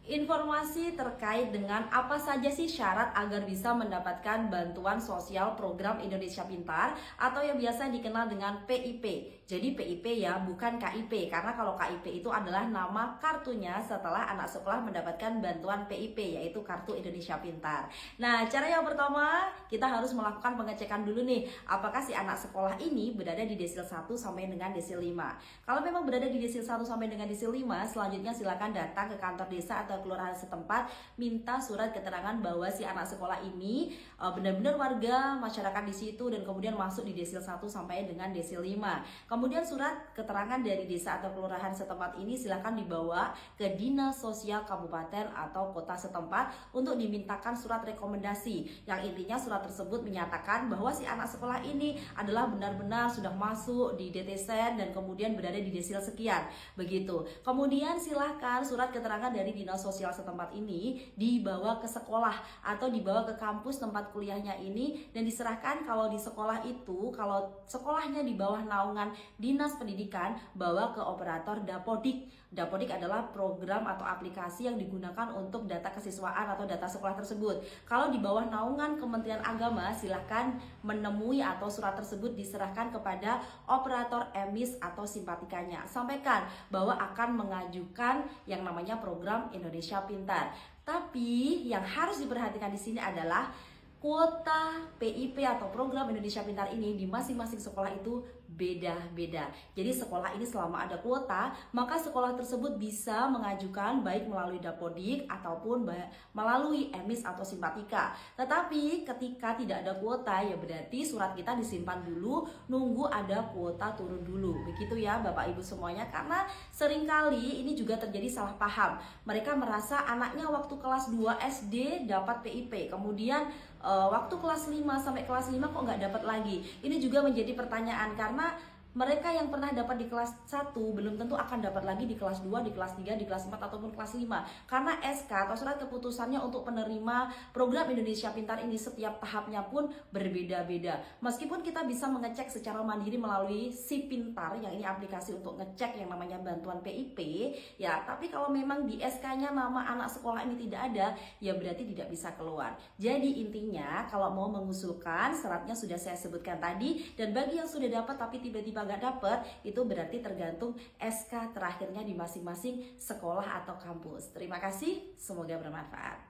Informasi terkait dengan apa saja sih syarat agar bisa mendapatkan bantuan sosial program Indonesia Pintar atau yang biasa dikenal dengan PIP. Jadi PIP ya, bukan KIP, karena kalau KIP itu adalah nama kartunya setelah anak sekolah mendapatkan bantuan PIP, yaitu Kartu Indonesia Pintar. Nah, cara yang pertama kita harus melakukan pengecekan dulu nih, apakah si anak sekolah ini berada di desil 1 sampai dengan desil 5. Kalau memang berada di desil 1 sampai dengan desil 5, selanjutnya silakan datang ke kantor desa atau kelurahan setempat, minta surat keterangan bahwa si anak sekolah ini benar-benar warga masyarakat di situ dan kemudian masuk di desil 1 sampai dengan desil 5. Kemudian surat keterangan dari desa atau kelurahan setempat ini silakan dibawa ke Dinas Sosial Kabupaten atau kota setempat untuk dimintakan surat rekomendasi, yang intinya surat tersebut menyatakan bahwa si anak sekolah ini adalah benar-benar sudah masuk di DTSEN dan kemudian berada di desil sekian. Begitu. Kemudian silahkan surat keterangan dari Dinas Sosial setempat ini dibawa ke sekolah atau dibawa ke kampus tempat kuliahnya ini dan diserahkan. Kalau di sekolah itu, kalau sekolahnya di bawah naungan Dinas Pendidikan, bawa ke operator Dapodik. Dapodik adalah program atau aplikasi yang digunakan untuk data kesiswaan atau data sekolah tersebut. Kalau di bawah naungan Kementerian Agama, silahkan menemui atau surat tersebut diserahkan kepada operator emis atau simpatikanya. Sampaikan bahwa akan mengajukan yang namanya program Indonesia Pintar. Tapi yang harus diperhatikan di sini adalah kuota PIP atau program Indonesia Pintar ini di masing-masing sekolah itu beda-beda. Jadi sekolah ini selama ada kuota, maka sekolah tersebut bisa mengajukan baik melalui Dapodik ataupun melalui emis atau simpatika. Tetapi ketika tidak ada kuota, ya berarti surat kita disimpan dulu, nunggu ada kuota turun dulu. Begitu ya Bapak Ibu semuanya, karena seringkali ini juga terjadi salah paham. Mereka merasa anaknya waktu kelas 2 SD dapat PIP, kemudian waktu kelas 5 sampai kelas 5 kok nggak dapat lagi. Ini juga menjadi pertanyaan karena mereka yang pernah dapat di kelas 1 belum tentu akan dapat lagi di kelas 2, di kelas 3, di kelas 4 ataupun kelas 5. Karena SK atau surat keputusannya untuk penerima program Indonesia Pintar ini setiap tahapnya pun berbeda-beda. Meskipun kita bisa mengecek secara mandiri melalui Si Pintar, yang ini aplikasi untuk ngecek yang namanya bantuan PIP, ya, tapi kalau memang di SK-nya nama anak sekolah ini tidak ada, ya berarti tidak bisa keluar. Jadi intinya kalau mau mengusulkan, syaratnya sudah saya sebutkan tadi, dan bagi yang sudah dapat tapi tiba-tiba nggak dapet, itu berarti tergantung SK terakhirnya di masing-masing sekolah atau kampus. Terima kasih, semoga bermanfaat.